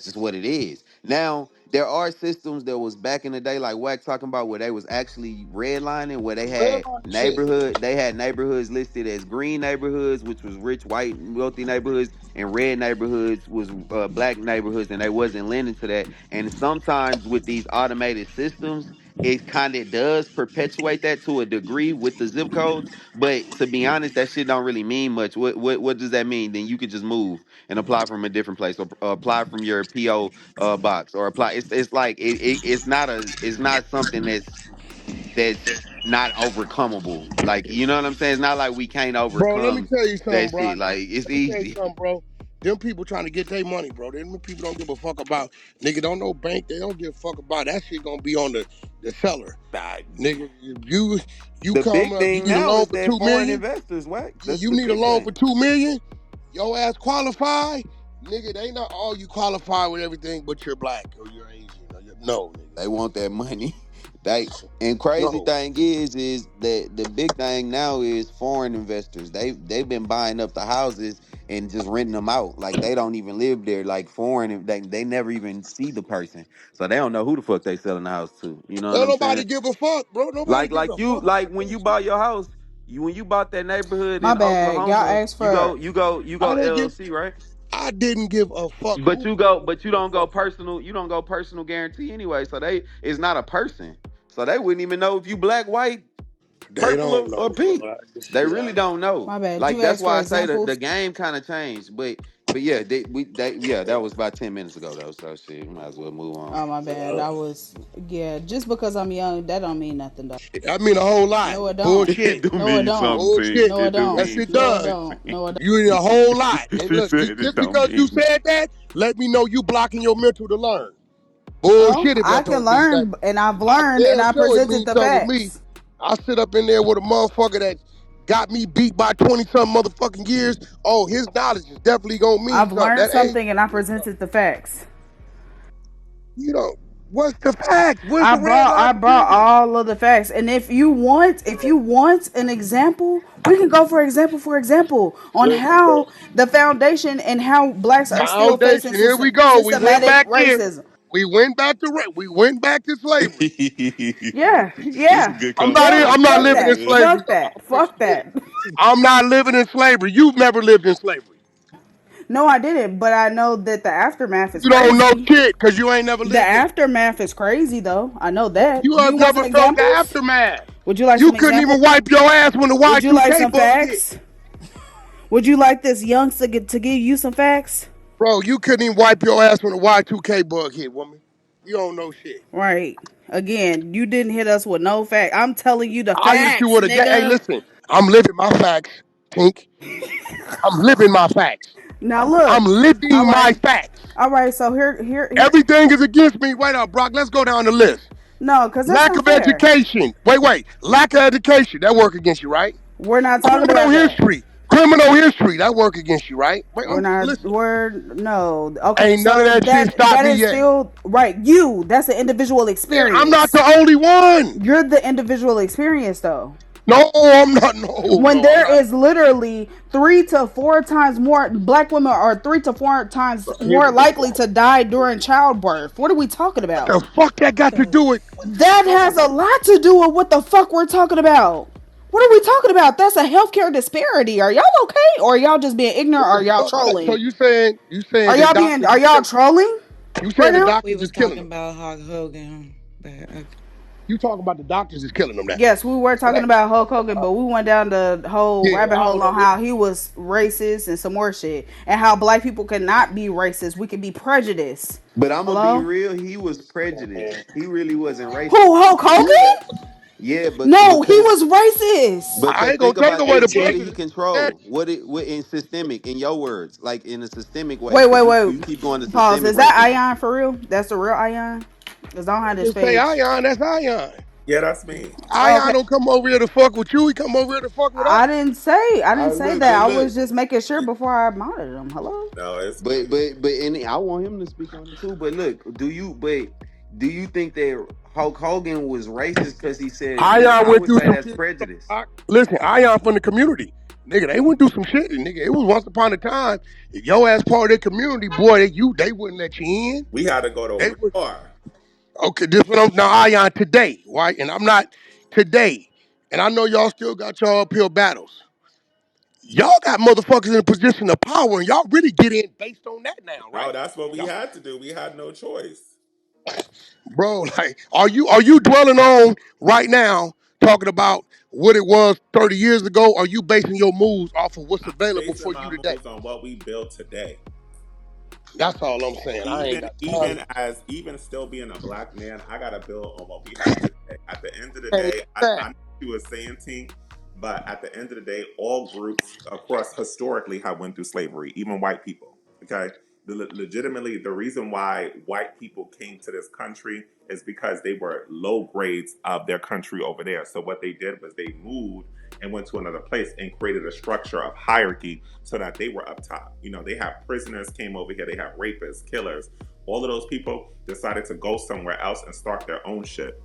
just what it is. Now there are systems that was back in the day, like Wack talking about, where they was actually redlining, where Redline shit. they had neighborhoods listed as green neighborhoods, which was rich, white, and wealthy neighborhoods, and red neighborhoods was black neighborhoods, and they wasn't lending to that. And sometimes with these automated systems, it kind of does perpetuate that to a degree with the zip codes. But to be honest, that shit don't really mean much. What does that mean? Then you could just move and apply from a different place, or apply from your PO box, or apply. It's like it's not something that's not overcomable. Like you know what I'm saying? It's not like we can't Bro, let me overcome tell you something, that bro. shit. Like it's Let me tell you easy. something, bro. Them people trying to get their money, bro. Them people don't give a fuck about nigga. Don't know bank. They don't give a fuck about that shit. Gonna be on the seller, Nah, nigga. You the come big up. You thing need a now loan is for that 2 million. foreign investors, what? Yeah, That's you the need a big loan for thing. 2 million. Your ass qualify, nigga. They not all you qualify with everything, but you're black or you're Asian. Or no, They nigga. want that money. They and crazy No. thing is that the big thing now is foreign investors. They've been buying up the houses and just renting them out. Like they don't even live there. Like foreign, they never even see the person, so they don't know who the fuck they selling the house to. You know what Don't I'm nobody saying? give a fuck, bro. Nobody gives a fuck Like about when that you shit. bought your house, when you bought that neighborhood My in bad. Y'all Oklahoma, asked for. you I go didn't give. LLC, right? I didn't give a fuck But who bought it. I but you give a don't go fuck. personal. You don't go personal guarantee anyway. So they it's not a person. So they wouldn't even know if you black, white, They purple, don't know, or pink. bro. They really don't know. My bad. Like You that's asked for why I say the examples. game kind of changed. But yeah, yeah, that was about 10 minutes ago though. So shit, we might as well move on. Oh my bad. I was yeah. Just because I'm young, that don't mean nothing though. I mean a whole lot. No, it don't. Bullshit. It do No, it mean don't. something to you. Bullshit. No, it It do don't. Yes, mean it No, it does. something to don't. you. No, it don't. You need a whole lot. And She look, said it just don't because you mean said that, let me know you blocking your mental to learn. Oh, Bullshit if I that can don't mean that. learn, and I've I learned, and damn I sure it presented means the something to me. facts. I sit up in there with a motherfucker that got me beat by 20 some motherfucking years. Oh, his knowledge is definitely gonna mean I've something. learned That age something, and I don't mean something. presented the facts. You know, what's the facts? Where's I the red brought line I brought community? all of the facts, and if you want an example, we can go for example on Listen, how the foundation and how blacks are still facing foundation. Here we go. We went systematic back here. racism. We went back to slavery. Yeah, This is a yeah, good yeah. I'm not Fuck living in that. conversation, slavery. Fuck that. Fuck that. I'm not living in slavery. You've never lived in slavery. No, I didn't, but I know that the aftermath is You don't know crazy. shit because you ain't never The lived in it. aftermath is crazy, though. I know that. You Do have you want some never felt the examples? aftermath. Would you like You some couldn't examples? even wipe your ass when the Would you like Y2K some bug hit. facts? Would you like this youngster to give you some facts? Bro, you couldn't even wipe your ass when the Y2K bug hit, woman. You don't know shit. Right. Again, you didn't hit us with no fact. I'm telling you the I hit you facts, with a Hey, nigga. listen, I'm living my facts, Tink. I'm living my facts. Now look. I'm All living my right. facts. All right. So here. Everything is against me. Wait up, Brock. Let's go down the list. No, because that's Lack not of fair. education. Wait. Lack of education. That work against you, right? We're not talking Criminal about that. history. Criminal history. That work against you, right? Wait, We're not. listen. We're no. Okay. Ain't none of So that shit stopped that me is yet. still right. You. That's an individual Man, I'm not experience. the only one. You're the individual experience, though. No, I'm not. No, When no, I'm there not. is literally 3 to 4 times more black women are 3 to 4 times Here more we go. likely to die during childbirth. What are we talking What about? the fuck that got to do with what the That fuck? has a lot to do with what the fuck we're talking about. What are we talking about? That's a healthcare disparity. Are y'all okay? Or are y'all just being ignorant? Or What are the y'all fuck? So trolling? you saying Are that y'all being doctors are is y'all killing? trolling You right saying the now? We doctors is was killing talking them? about Hulk Hogan, but You talking about the doctors is killing them now? Yes, we were talking Right? about Hulk Hogan, but we went down the whole Yeah, rabbit I don't hole know. on how he was racist and some more shit, and how black people cannot be racist. We can be prejudiced. but I'm gonna be Hello? real. He was prejudiced. He really wasn't racist. Who? Hulk Yeah, Hogan? Yeah, but No, he was racist. I because ain't gonna think take about away this. the What did he prejudice. That control? What in systemic? In your words, like in a systemic way, Wait, because wait, you wait. keep going to Pause. systemic Is that racism. Ion for real? That's the real Ion? Cause I don't have this just say page. ion. That's ion. Yeah, that's me. Ion Okay. don't come over here to fuck with you. He come over here to fuck with us. I didn't say Look, that. but I look, was just making sure before I mounted him. Hello? No, it's me. but and I want him to speak on it too. But look, do you think that Hulk Hogan was racist because he said this? Ion I went would through say some that's shit. prejudice. Listen, Ion from the community. Nigga, they went through some shit. And nigga, it was once upon a time. If your ass part of their community, boy, they wouldn't let you in. We had to go They to would. war. Okay, this what I'm now Ion today, right? And I'm not today. And I know y'all still got y'all uphill battles. Y'all got motherfuckers in a position of power, and y'all really get in based on that now, No, right? that's what we Y'all, had to do. We had no choice. bro, like, are you dwelling on right now talking about what it was 30 years ago? Or are you basing your moves off of what's I'm available basing for you my today? moves on what we built today. That's all I'm saying. I ain't even got time. even as even still being a black man, I gotta build on what we have today. At the end of the Hey, day, that. I know what you were saying, Tink, but at the end of the day, all groups across historically have went through slavery, even white people. Okay, legitimately, the reason why white people came to this country is because they were low grades of their country over there. So what they did was they moved and went to another place and created a structure of hierarchy so that they were up top. You know, they have prisoners came over here, they have rapists, killers. All of those people decided to go somewhere else and start their own shit.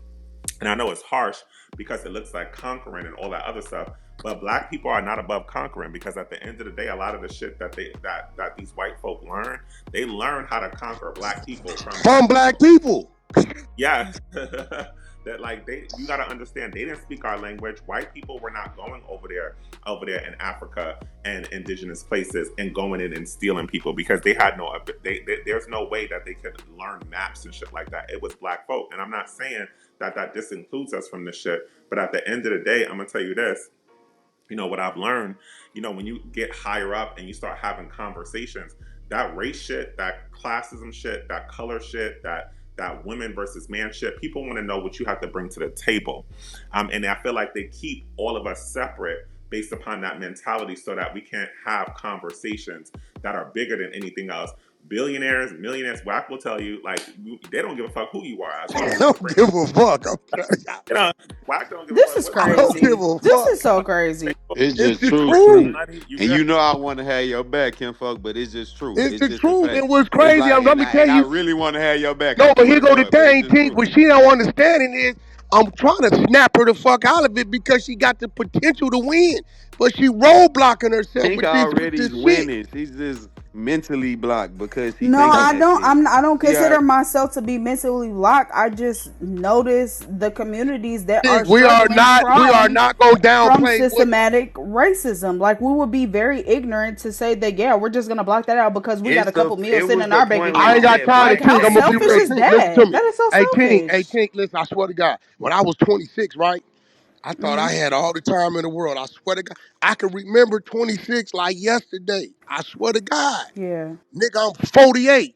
And I know it's harsh because it looks like conquering and all that other stuff. But black people are not above conquering because at the end of the day, a lot of the shit that these white folk learn, they learn how to conquer black people from From black black people. people. Yeah, that like they you got to understand they didn't speak our language. White people were not going over there in Africa and indigenous places and going in and stealing people because they had no there's no way that they could learn maps and shit like that. It was black folk, and I'm not saying that this includes us from this shit, but at the end of the day, I'm gonna tell you this. You know what I've learned, you know, when you get higher up and you start having conversations, that race shit, that classism shit, that color shit, that women versus man shit, people want to know what you have to bring to the table. And I feel like they keep all of us separate based upon that mentality so that we can't have conversations that are bigger than anything else. Billionaires, millionaires, Wack will tell you, like, they don't give a fuck who you are as long I as you can don't bring give it. a fuck. I'm telling y'all. You know, Wack don't give a This fuck is what you I are. don't give crazy. a This is fuck. so crazy. It's It's just the true, Bring the truth. Sleeve. money, you And good. you know I want to have your back, Kim Folk, but it's just true. It's It's the just a truth. fact. And what's It's crazy, like, let me tell and I you. really want to have your back. I No, but swear here to go the God, but it's thing, just Tink. true. What she don't understanding is I'm trying to snap her the fuck out of it because she got the potential to win, but she roadblocking herself Tink with already this is shit. winning. She's just mentally blocked because she No, thinking I that don't. shit. I don't She consider myself to be mentally blocked. I just notice the communities that are Tink, struggling we are not gonna from downplay what systematic racism. Like we would be very ignorant to say that. Yeah, we're just gonna block that out because we got a couple meals It sitting was in the our bank point where I he ain't account. got said time to black Like Tink. how I'm gonna man. be selfish real. is Tink, listen to that? me. That is so Hey selfish. Tink, listen, I swear to God. When I was 26, right? I thought Hmm. I had all the time in the world. I swear to God. I can remember 26 like yesterday. I swear to God. Yeah. Nigga, I'm 48.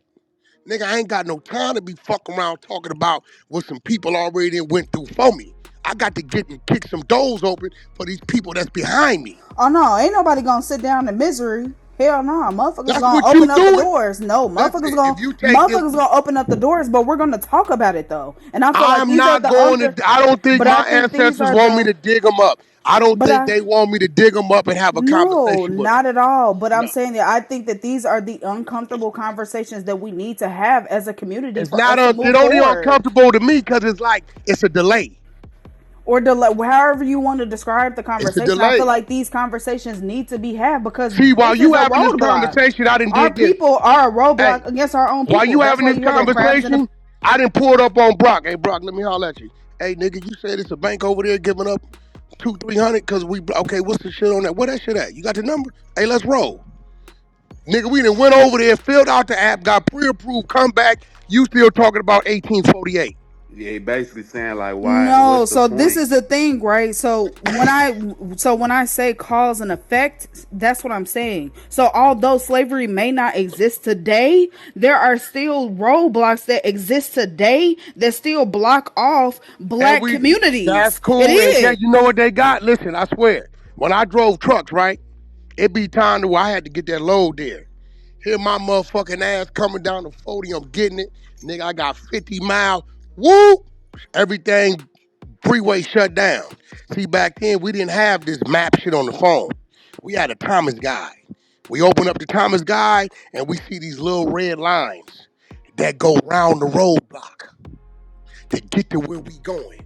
Nigga, I ain't got no time to be fucking around talking about what some people already done went through for me. I got to get and kick some doors open for these people that's behind me. Oh no, ain't nobody gonna sit down in misery. Hell no, motherfuckers That's gonna what you open up the doing. doors. No, Listen, if you take if motherfuckers gonna open up the doors, but we're gonna talk about it though. And I feel like I'm these are not the going under, to, I don't think but I my think these ancestors are want me the, to dig them up. I don't but think I they want me to dig them up and have a no, conversation with them. not at all. But I'm No. saying that I think that these are the uncomfortable conversations that we need to have as a community It's for not, us to it move only forward. uncomfortable to me because it's like, it's a delay. Or however you want to describe the It's a conversation. I feel delay. like these conversations need to be had because See, while this is you a having this roadblock. conversation, I didn't Our did this. people are a roadblock Hey, against our own while people. you That's having why this you hear the crabs in the. conversation, I didn't pull it up on Brock. Hey, Brock, let me holler at you. Hey, nigga, you said it's a bank over there giving up 200-300 because we, okay, what's the shit on that? Where that shit at? You got the number? Hey, let's roll. Nigga, we done went over there, filled out the app, got pre-approved, come back. You still talking about 1848. Yeah, he basically saying like, why? No, What's the so this point? is the thing, right? When I say cause and effect, that's what I'm saying. So although slavery may not exist today, there are still roadblocks that exist today that still block off And black that's communities. It cool. And is. you know what they got? Listen, I swear. When I drove trucks, right? It be time to where I had to get that load there. Hear my motherfucking ass coming down the 40, I'm getting it. Nigga, I got 50 miles. Whoop! Everything Freeway shut down. See, back then we didn't have this map shit on the phone. We had a Thomas guide. We open up the Thomas guide and we see these little red lines that go round the roadblock to get to where we going.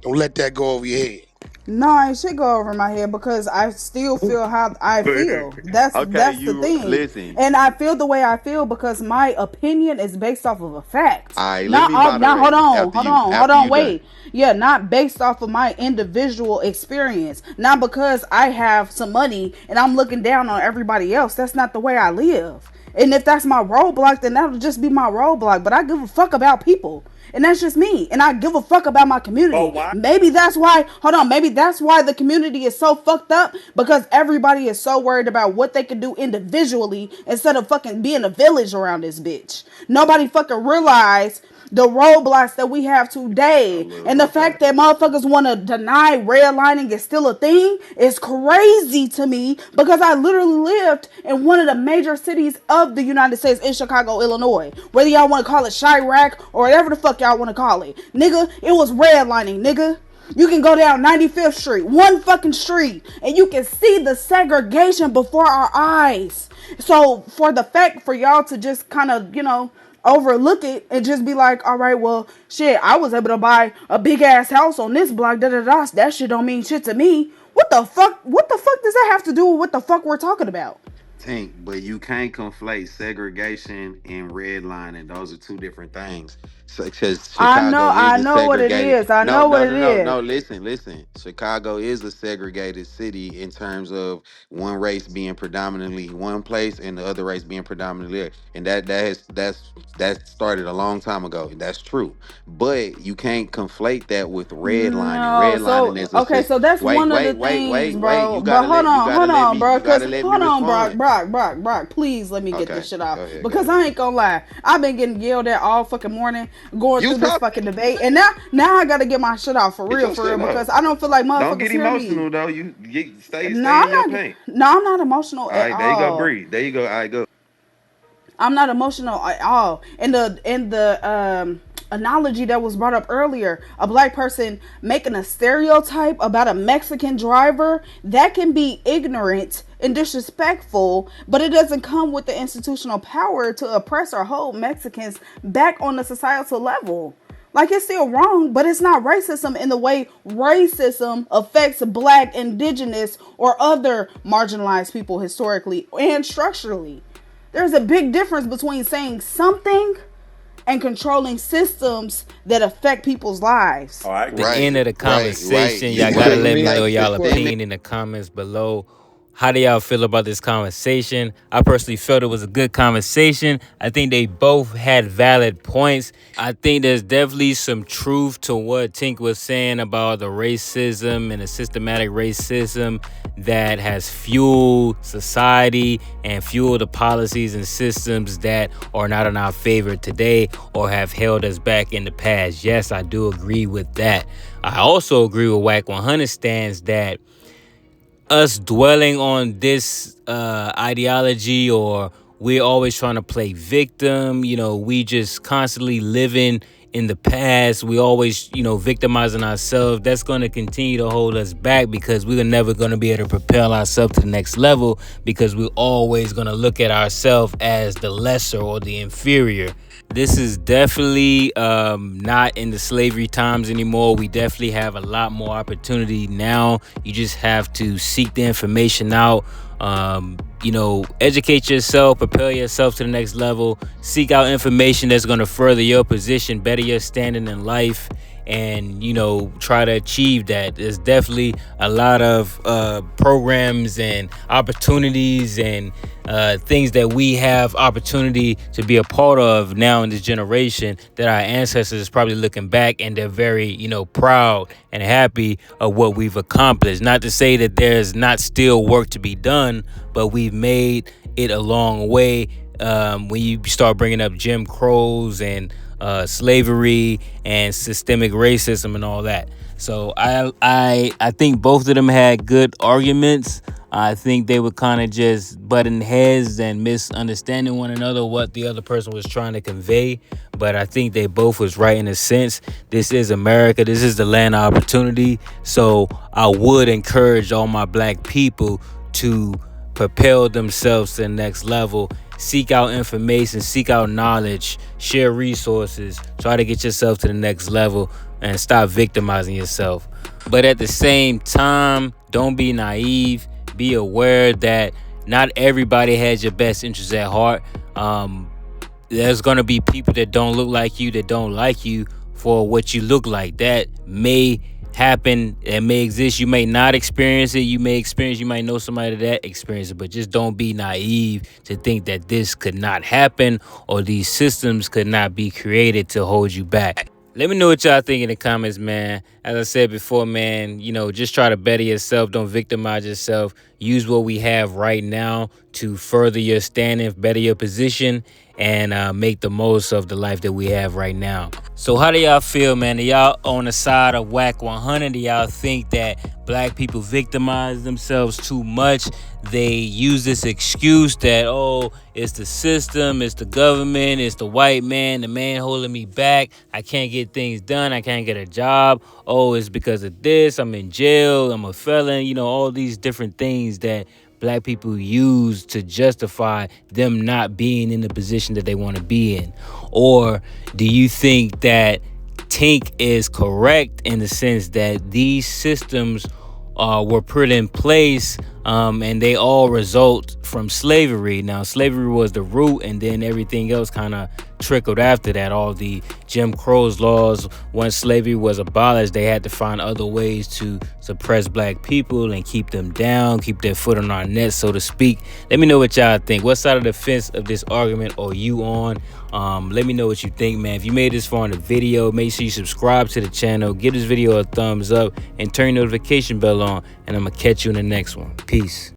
Don't let that go over your head. No, it should go over my head because I still feel how I feel. That's Okay, that's the you thing. listen. And I feel the way I feel because my opinion is based off of a fact. All right, let Not me off now hold moderate on, after hold you. on, hold After on, you done. wait. Yeah, not based off of my individual experience. Not because I have some money and I'm looking down on everybody else. That's not the way I live. And if that's my roadblock, then that'll just be my roadblock. But I give a fuck about people. And that's just me. And I give a fuck about my But community. why? Maybe that's why, hold on, maybe that's why the community is so fucked up because everybody is so worried about what they can do individually instead of fucking being a village around this bitch. Nobody fucking realize the roadblocks that we have A today little and the bit fact that. that motherfuckers want to deny redlining is still a thing is crazy to me because I literally lived in one of the major cities of the United States in Chicago, Illinois. Whether y'all want to call it Chirac or whatever the fuck y'all want to call it. Nigga, it was redlining, nigga. You can go down 95th Street, one fucking street, and you can see the segregation before our eyes. So for the fact for y'all to just kind of, overlook it and just be like, all right, well, shit, I was able to buy a big ass house on this block, da da da. That shit don't mean shit to me. What the fuck? What the fuck does that have to do with what the fuck we're talking about? Tank, but you can't conflate segregation and redlining. Those are two different things. So, because Chicago is I a know what it segregated. is. I No, know what no, it no, no, is. no. Listen, listen. Chicago is a segregated city in terms of one race being predominantly one place and the other race being predominantly there. And that started a long time ago. That's true. But you can't conflate that with redlining. No, Redlining so is okay, so that's wait, one of the wait, wait, things, wait, wait. bro. But You gotta hold let me on, bro. you Cause gotta let me hold on, respond. Brock. Please let me get this Okay, shit off. go ahead, go Because ahead. I ain't gonna lie, I've been getting yelled at all fucking morning, going You through this talk. fucking debate, and now I gotta get my shit off Get your for real, shit up. because I don't feel like Don't motherfuckers get hear me. emotional though. You get stay No, in your I'm not. paint. No, I'm not emotional All at right, there you go. all. Breathe. There you go. All right, go. I'm not emotional at all. And the analogy that was brought up earlier, a black person making a stereotype about a Mexican driver, that can be ignorant and disrespectful, but it doesn't come with the institutional power to oppress or hold Mexicans back on the societal level. Like, it's still wrong, but it's not racism in the way racism affects black, indigenous, or other marginalized people historically and structurally. There's a big difference between saying something and controlling systems that affect people's lives. Oh, I The agree with Right, end you. of the right. conversation, y'all Systemic, gotta Well, let me me know like y'all well, systemic. opinion in the comments below. How do y'all feel about this conversation? I personally felt it was a good conversation. I think they both had valid points. I think there's definitely some truth to what Tink was saying about the racism and the systematic racism that has fueled society and fueled the policies and systems that are not in our favor today or have held us back in the past. Yes, I do agree with that. I also agree with Wack 100 stands that us dwelling on this ideology, or we're always trying to play victim, we just constantly living in the past, we always victimizing ourselves, that's going to continue to hold us back because we're never going to be able to propel ourselves to the next level because we're always going to look at ourselves as the lesser or the inferior. This is definitely not in the slavery times anymore. We definitely have a lot more opportunity now. You just have to seek the information out. Educate yourself, prepare yourself to the next level. Seek out information that's going to further your position, better your standing in life, and try to achieve that. There's definitely a lot of programs and opportunities and things that we have opportunity to be a part of now in this generation that our ancestors is probably looking back and they're very proud and happy of what we've accomplished. Not to say that there's not still work to be done, but we've made it a long way. When you start bringing up Jim Crows and slavery and systemic racism and all that. So I think both of them had good arguments. I think they were kind of just butting heads and misunderstanding one another what the other person was trying to convey. But I think they both was right in a sense. This is America. This is the land of opportunity. So I would encourage all my black people to propel themselves to the next level. Seek out information, seek out knowledge, share resources, try to get yourself to the next level and stop victimizing yourself. But at the same time, don't be naive. Be aware that not everybody has your best interests at heart. There's going to be people that don't look like you, that don't like you for what you look like. That may happen, it may exist. You may not experience it. You may experience, you might know somebody that experienced it, but just don't be naive to think that this could not happen or these systems could not be created to hold you back. Let me know what y'all think in the comments, man. As I said before, man, just try to better yourself. Don't victimize yourself. Use what we have right now to further your standing, better your position, and make the most of the life that we have right now. So how do y'all feel, man? Are y'all on the side of Wack 100? Do y'all think that black people victimize themselves too much? They use this excuse that, oh, it's the system, it's the government, it's the white man, the man holding me back. I can't get things done. I can't get a job. Oh, it's because of this. I'm in jail. I'm a felon. All these different things that black people use to justify them not being in the position that they want to be in. Or do you think that Tink is correct in the sense that these systems were put in place and they all result from slavery? Now, slavery was the root, and then everything else kind of trickled after that. All the Jim Crow's laws, once slavery was abolished, they had to find other ways to suppress black people and keep them down, keep their foot on our neck, so to speak. Let me know what y'all think. What side of the fence of this argument are you on? Let me know what you think, man. If you made this far in the video, make sure you subscribe to the channel, give this video a thumbs up, and turn your notification bell on, and I'm gonna catch you in the next one. Peace.